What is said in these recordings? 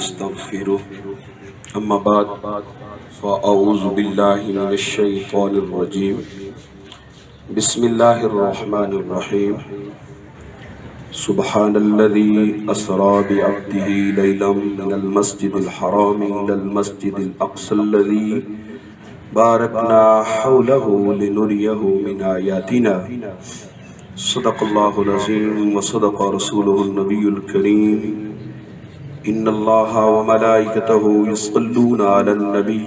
ونستغفره أما بعد فأعوذ بالله من الشيطان الرجيم بسم الله الرحمن الرحيم سبحان الذي أسرى بعبده ليلا من المسجد الحرام إلى المسجد الأقصى الذي باركنا حوله لنريه من آياتنا صدق الله العظيم وصدق رسوله النبي الكريم إن الله وملائكته يصلون على النبي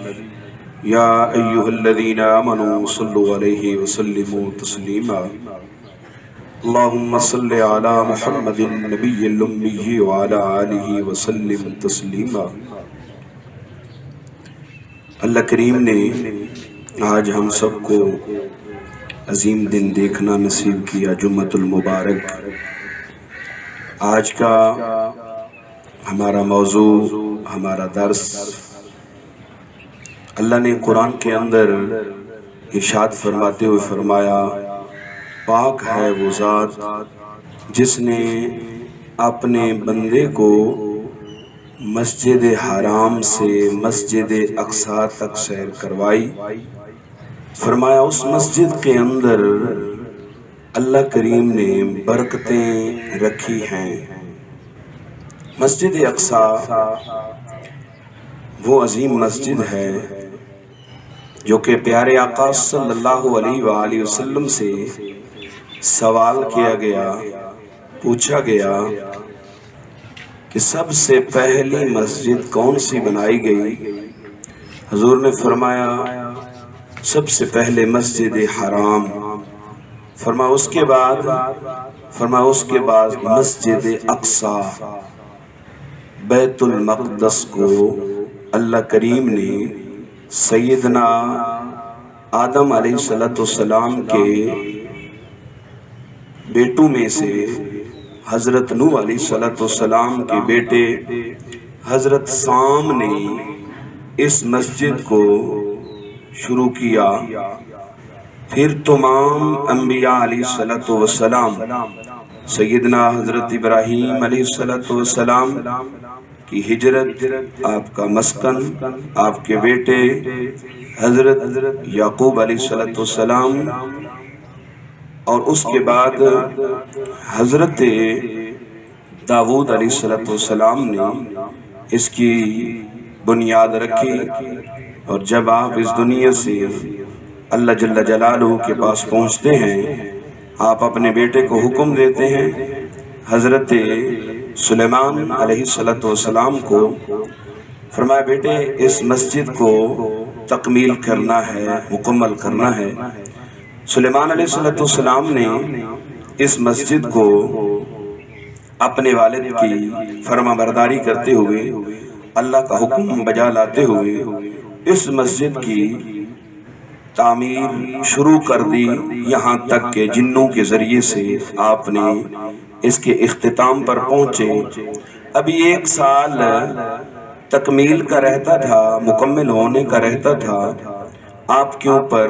يا أيها الذين آمنوا صلوا عليه وسلموا تسليما اللهم صل على محمد النبي الأمي وعلى آله وسلم تسليما۔ اللہ کریم نے آج ہم سب کو عظیم دن دیکھنا نصیب کیا، جمعۃ المبارک۔ آج کا ہمارا موضوع، ہمارا درس، اللہ نے قرآن کے اندر ارشاد فرماتے ہوئے فرمایا، پاک ہے وہ ذات جس نے اپنے بندے کو مسجد حرام سے مسجد اقصی تک سیر کروائی۔ فرمایا اس مسجد کے اندر اللہ کریم نے برکتیں رکھی ہیں۔ مسجد اقصی وہ عظیم مسجد ہے جو کہ پیارے آقا صلی اللہ علیہ وآلہ وسلم سے سوال کیا گیا، پوچھا گیا کہ سب سے پہلی مسجد کون سی بنائی گئی؟ حضور نے فرمایا سب سے پہلے مسجد حرام، فرمایا اس کے بعد مسجد اقصی، بیت المقدس کو اللہ کریم نے سیدنا آدم علیہ السلام کے بیٹوں میں سے حضرت نوح علیہ السلام کے بیٹے حضرت سام نے اس مسجد کو شروع کیا۔ پھر تمام انبیاء علیہ السلام، سیدنا حضرت ابراہیم علیہ السلام کی ہجرت، آپ کا مسکن، آپ کے بیٹے حضرت یعقوب علیہ السلام، اور اس کے بعد حضرت داؤد علیہ السلام نے اس کی بنیاد رکھی۔ اور جب آپ اس دنیا سے اللہ جل جلالہ کے پاس پہنچتے ہیں، آپ اپنے بیٹے کو حکم دیتے ہیں، حضرت سلیمان علیہ السلام کو، فرمایا بیٹے اس مسجد کو تکمیل کرنا ہے، مکمل کرنا ہے۔ سلیمان علیہ السلام نے اس مسجد کو اپنے والد کی فرما برداری کرتے ہوئے، اللہ کا حکم بجا لاتے ہوئے اس مسجد کی تعمیر شروع کر دی، یہاں تک کہ جنوں کے ذریعے سے آپ نے اس کے اختتام پر پہنچے۔ ابھی 1 سال تکمیل کا رہتا تھا، مکمل ہونے کا رہتا تھا، آپ کے اوپر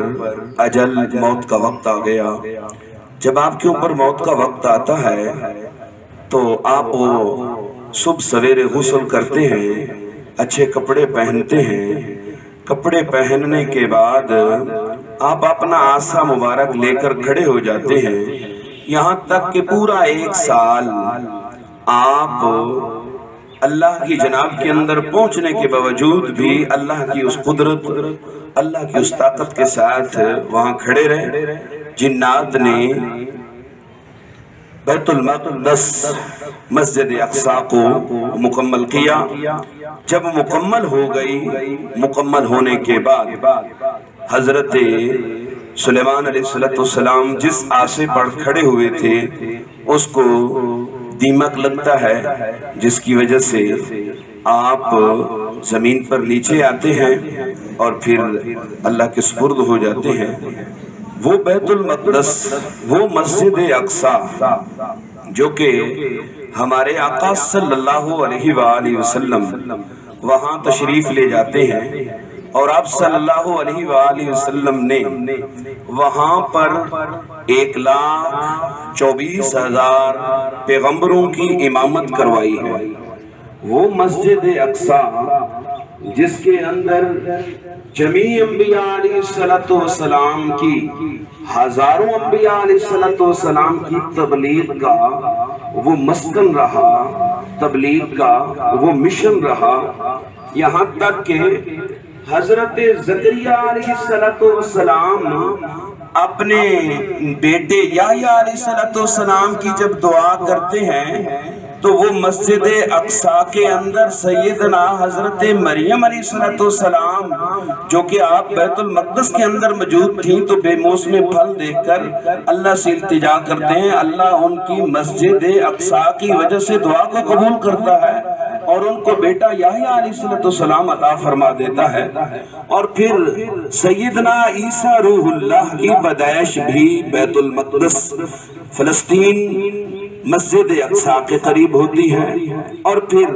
اجل، موت کا وقت آ گیا۔ جب آپ کے اوپر موت کا وقت آتا ہے تو آپ صبح سویرے غسل کرتے ہیں، اچھے کپڑے پہنتے ہیں، کپڑے پہننے کے بعد آپ اپنا عصا مبارک لے کر کھڑے ہو جاتے ہیں، یہاں تک کہ پورا 1 سال آپ اللہ کی جناب کے اندر پہنچنے کے باوجود بھی اللہ کی اس قدرت، اللہ کی اس طاقت کے ساتھ وہاں کھڑے رہے۔ جنات نے بیت المقدس مسجد اقصی کو مکمل کیا۔ جب مکمل ہو گئی، مکمل ہونے کے بعد حضرت سلیمان علیہ السلام جس آسے پر کھڑے ہوئے تھے اس کو دیمک لگتا ہے، جس کی وجہ سے آپ زمین پر نیچے آتے ہیں اور پھر اللہ کے سپرد ہو جاتے ہیں۔ وہ بیت المقدس، وہ مسجد اقصی جو کہ ہمارے آقا صلی اللہ علیہ وآلہ وسلم وہاں تشریف لے جاتے ہیں، اور آپ صلی اللہ علیہ وآلہ وسلم نے وہاں پر 1,24,000 پیغمبروں کی امامت کروائی ہے۔ وہ مسجد اقصی جس کے اندر جمیع انبیاء علیہ السلام کی، ہزاروں انبیاء علیہ السلام کی تبلیغ کا وہ مسکن رہا، تبلیغ کا وہ مشن رہا، یہاں تک کہ حضرت زکریا علیہ السلام اپنے بیٹے یحییٰ علیہ السلام کی جب دعا کرتے ہیں تو وہ مسجد اقصی کے اندر سیدنا حضرت مریم علیہ السلام جو کہ آپ بیت المقدس کے اندر موجود تھیں، تو بے موسم پھل دیکھ کر اللہ سے التجا کرتے ہیں، اللہ ان کی مسجد اقصی کی وجہ سے دعا کو قبول کرتا ہے اور ان کو بیٹا یحییٰ علیہ السلام عطا فرما دیتا ہے۔ اور پھر سیدنا عیسیٰ روح اللہ کی پیدائش بھی بیت المقدس فلسطین مسجد اقصی کے قریب ہوتی ہے۔ اور پھر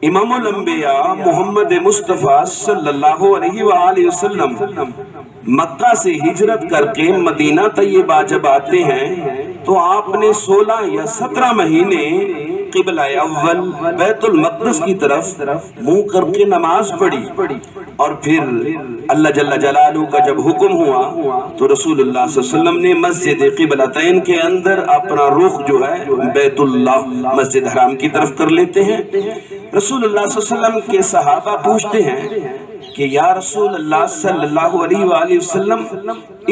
امام الانبیاء محمد مصطفیٰ صلی اللہ علیہ وآلہ وسلم مکہ سے ہجرت کر کے مدینہ طیبہ جب آتے ہیں تو آپ نے 16 یا 17 مہینے قبلہ اول بیت المقدس کی طرف منہ کر کے نماز پڑھی، اور پھر اللہ جل جلالہ کا جب حکم ہوا تو رسول اللہ صلی اللہ علیہ وسلم نے مسجد قبلتین کے اندر اپنا رخ جو ہے بیت اللہ مسجد حرام کی طرف کر لیتے ہیں۔ رسول اللہ صلی اللہ علیہ وسلم کے صحابہ پوچھتے ہیں کہ یا رسول اللہ صلی اللہ علیہ وآلہ وسلم،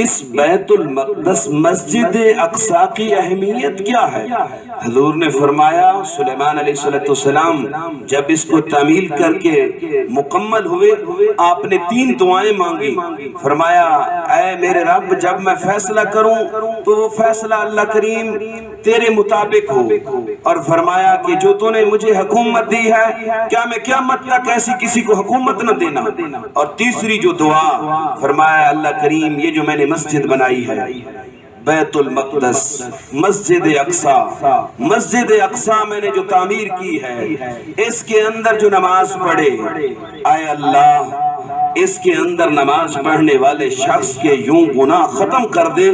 اس بیت المقدس مسجد اقصی کی اہمیت کیا ہے؟ حضور نے فرمایا سلیمان علیہ السلام جب اس کو تعمیل کر کے مکمل ہوئے آپ نے 3 دعائیں مانگی، فرمایا اے میرے رب جب میں فیصلہ کروں تو وہ فیصلہ اللہ کریم تیرے مطابق ہو، اور فرمایا کہ جو تو نے مجھے حکومت دی ہے کیا میں قیامت تک ایسی کسی کو حکومت نہ دینا، اور تیسری جو دعا فرمایا اللہ کریم یہ جو میں نے مسجد بنائی ہے بیت المقدس مسجد اقصی، مسجد اقصی میں نے جو تعمیر کی ہے اس کے اندر جو نماز پڑھے، اے اللہ اس کے اندر نماز پڑھنے والے شخص کے یوں گناہ ختم کر دے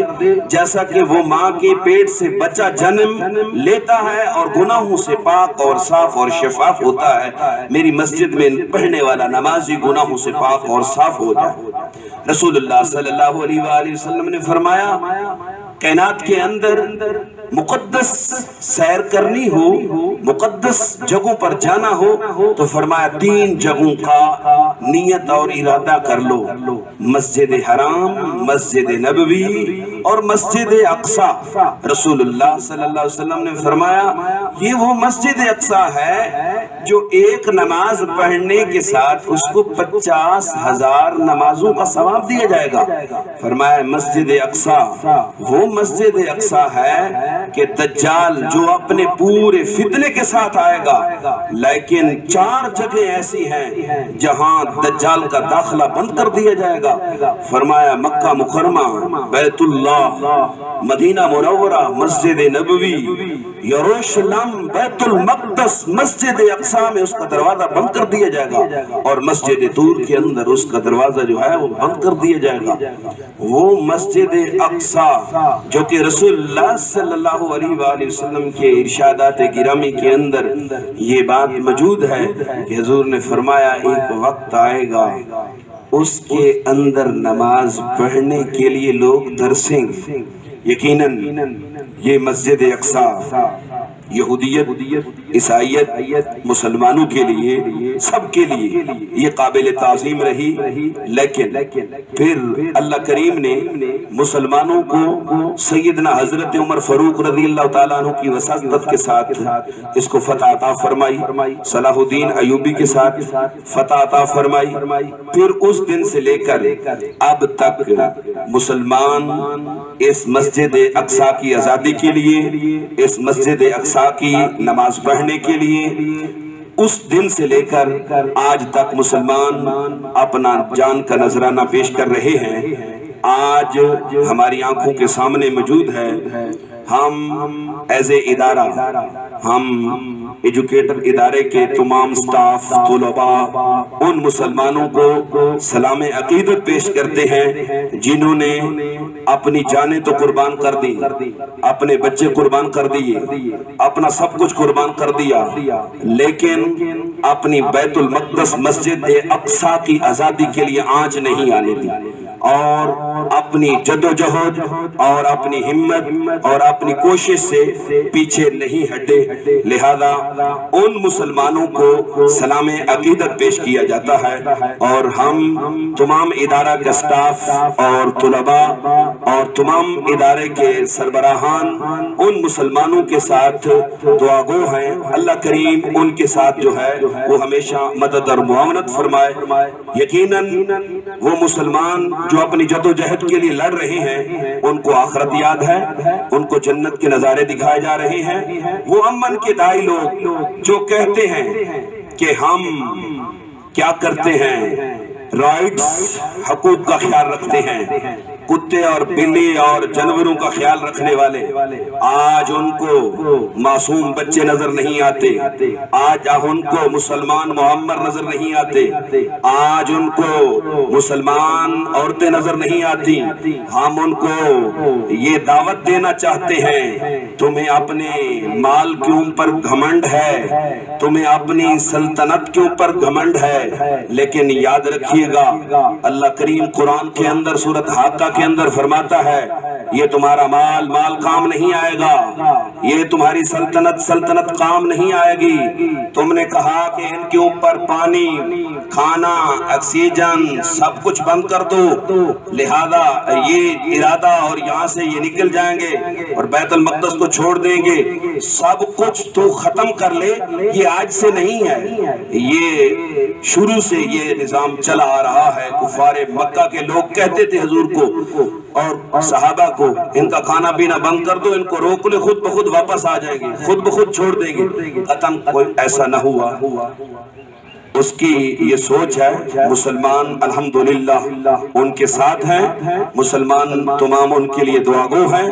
جیسا کہ وہ ماں کے پیٹ سے بچہ جنم لیتا ہے اور گناہوں سے پاک اور صاف اور شفاف ہوتا ہے، میری مسجد میں پڑھنے والا نمازی گناہوں سے پاک اور صاف ہو جائے۔ رسول اللہ صلی اللہ علیہ وآلہ وسلم نے فرمایا کائنات کے اندر مقدس سیر کرنی ہو، مقدس جگہوں پر جانا ہو تو فرمایا 3 جگہوں کا نیت اور ارادہ کر لو، مسجد حرام، مسجد نبوی اور مسجد اقصی۔ رسول اللہ صلی اللہ علیہ وسلم نے فرمایا یہ وہ مسجد اقصی ہے جو ایک نماز پڑھنے کے ساتھ اس کو 50,000 نمازوں کا ثواب دیا جائے گا۔ فرمایا مسجد اقصی وہ مسجد اقصی ہے کہ دجال جو اپنے پورے فتنے کے ساتھ آئے گا، لیکن 4 جگہ ایسی ہیں جہاں دجال کا داخلہ بند کر دیا جائے گا۔ فرمایا مکہ مکرمہ، بیت اللہ، مدینہ منورہ، مسجد نبوی، یروشلم، بیت المقدس، مسجد اقصی میں اس کا دروازہ بند کر دیا جائے گا، اور مسجد طور کے اندر اس کا دروازہ جو ہے وہ بند کر دیا جائے گا۔ وہ مسجد اقصی جو کہ رسول اللہ صلی اللہ علیہ وآلہ وسلم کے ارشادات گرامی کے اندر یہ بات موجود ہے کہ حضور نے فرمایا ایک وقت آئے گا اس کے اندر نماز پڑھنے کے لیے لوگ ترسیں گے۔ یقیناً یہ مسجد اقصی یہودیت، عیسائیت، مسلمانوں کے لیے، سب کے لیے یہ قابل تعظیم رہی، لیکن پھر اللہ کریم نے مسلمانوں کو سیدنا حضرت عمر فاروق رضی اللہ تعالیٰ عنہ کی وساطت کے ساتھ اس کو فتح عطا فرمائی، صلاح الدین ایوبی کے ساتھ فتح عطا فرمائی۔ پھر اس دن سے لے کر اب تک مسلمان اس مسجد اقصی کی آزادی کے لیے، اس مسجد اقصی کی نماز پڑھنے کے لیے، اس دن سے لے کر آج تک مسلمان اپنا جان کا نذرانہ پیش کر رہے ہیں۔ آج ہماری آنکھوں کے سامنے موجود ہے، ہم ایز اے ادارہ، ہم ایجوکیٹر ادارے کے تمام سٹاف، طلباء، ان مسلمانوں کو سلام عقیدت پیش کرتے ہیں جنہوں نے اپنی جانیں تو قربان کر دی، اپنے بچے قربان کر دیے، اپنا سب کچھ قربان کر دیا، لیکن اپنی بیت المقدس مسجد اقصی کی آزادی کے لیے آنچ نہیں آنے دی، اور اپنی جدوجہد اور اپنی ہمت اور اپنی کوشش سے پیچھے نہیں ہٹے۔ لہذا ان مسلمانوں کو سلام عقیدت پیش کیا جاتا ہے، اور ہم تمام ادارہ کا سٹاف اور طلباء اور تمام ادارے کے سربراہان ان مسلمانوں کے ساتھ دعا گو ہیں۔ اللہ کریم ان کے ساتھ جو ہے وہ ہمیشہ مدد اور معاونت فرمائے۔ یقیناً وہ مسلمان جو اپنی جدوجہد کے لیے لڑ رہے ہیں، ان کو آخرت یاد ہے، ان کو جنت کے نظارے دکھائے جا رہے ہیں۔ وہ امن کے دائی لوگ جو کہتے ہیں کہ ہم کیا کرتے ہیں، رائٹس، حقوق کا خیال رکھتے ہیں، کتے اور بلی اور جانوروں کا خیال رکھنے والے، آج ان کو معصوم بچے نظر نہیں آتے، آج ان کو مسلمان معمر نظر نہیں آتے، آج ان کو مسلمان عورتیں نظر نہیں آتی۔ ہم ان کو یہ دعوت دینا چاہتے ہیں، تمہیں اپنے مال کے اوپر گھمنڈ ہے، تمہیں اپنی سلطنت کے اوپر گھمنڈ ہے، لیکن یاد رکھیے گا اللہ کریم قرآن کے اندر سورۃ حاقہ کے اندر فرماتا ہے یہ تمہارا مال کام نہیں آئے گا، یہ تمہاری سلطنت کام نہیں آئے گی۔ تم نے کہا کہ ان کے اوپر پانی، کھانا، آکسیجن سب کچھ بند کر دو، لہذا یہ ارادہ اور یہاں سے یہ نکل جائیں گے اور بیت المقدس کو چھوڑ دیں گے، سب کچھ تو ختم کر لے۔ یہ آج سے نہیں ہے، یہ شروع سے یہ نظام چلا آ رہا ہے۔ کفار مکہ کے لوگ کہتے تھے حضور کو اور صحابہ کو ان کا کھانا پینا بند کر دو، ان کو روک لے، خود بخود واپس آ جائیں گے، خود بخود چھوڑ دیں گے۔ قطعاً کوئی ایسا نہ ہوا۔ اس کی یہ سوچ ہے۔ مسلمان الحمدللہ ان کے ساتھ ہیں، مسلمان تمام ان کے لیے دعا گو ہیں۔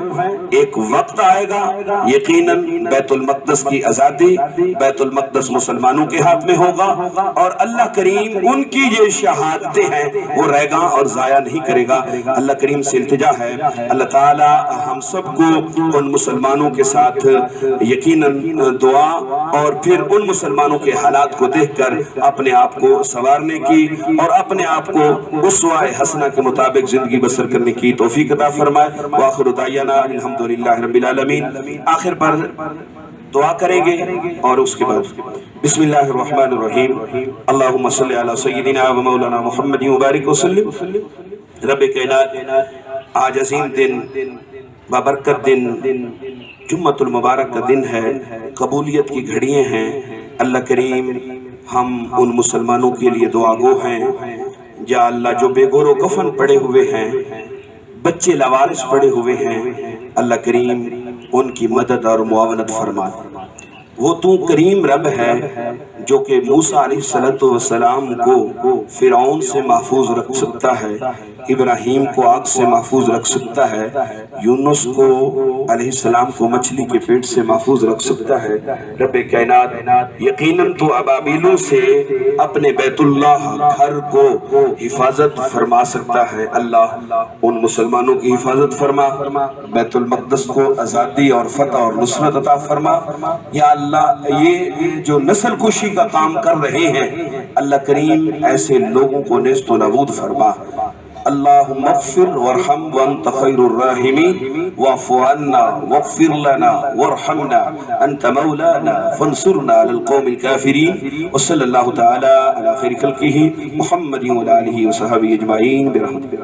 ایک وقت آئے گا یقیناً بیت المقدس کی آزادی، بیت المقدس مسلمانوں کے ہاتھ میں ہوگا، اور اللہ کریم ان کی یہ شہادتیں ہیں وہ رہے گا اور ضائع نہیں کرے گا۔ اللہ کریم سے التجا ہے اللہ تعالی ہم سب کو ان مسلمانوں کے ساتھ یقیناً دعا اور پھر ان مسلمانوں کے حالات کو دیکھ کر اپنے آپ کو سنوارنے کی اور اپنے آپ کو اسوہ حسنہ کے مطابق زندگی بسر کرنے کی توفیق عطا فرمائے۔ وآخر دعوانا الحمدللہ رب العالمین۔ آخر پر دعا کریں گے اور اس کے بعد بسم اللہ الرحمن الرحیم۔ اللہم صلی علی سیدنا و مولانا محمد مبارک وسلم۔ رب کائنات آج عظیم دن، بابرکت دن، جمعۃ المبارک کا دن ہے، قبولیت کی گھڑیاں ہیں۔ اللہ کریم ہم ان مسلمانوں کے لیے دعا گو ہیں یا اللہ جو بے گور و کفن پڑے ہوئے ہیں، بچے لاوارث پڑے ہوئے ہیں، اللہ کریم ان کی مدد اور معاونت فرما۔ وہ تو کریم رب ہے جو کہ موسیٰ علیہ السلام کو فرعون سے محفوظ رکھ سکتا ہے، ابراہیم کو آگ سے محفوظ رکھ سکتا ہے، یونس کو علیہ السلام کو مچھلی کے پیٹ سے محفوظ رکھ سکتا ہے۔ رب کائنات یقیناً تو ابابیلوں سے اپنے بیت اللہ گھر کو حفاظت فرما سکتا ہے۔ اللہ ان مسلمانوں کی حفاظت فرما، بیت المقدس کو آزادی اور فتح اور نصرت عطا فرما۔ یا اللہ یہ جو نسل کشی کا کام کر رہے ہیں، اللہ کریم ایسے لوگوں کو نیست و نابود فرما۔ اللہم اغفر وارحم وانت خیر الراحمین واعف عنا واغفر لنا وارحمنا انت مولانا فانصرنا علی القوم الکافرین۔ وصلی اللہ تعالی علی خیر خلقہ محمد وعلی آلہ وصحبہ اجمعین برحمتہ۔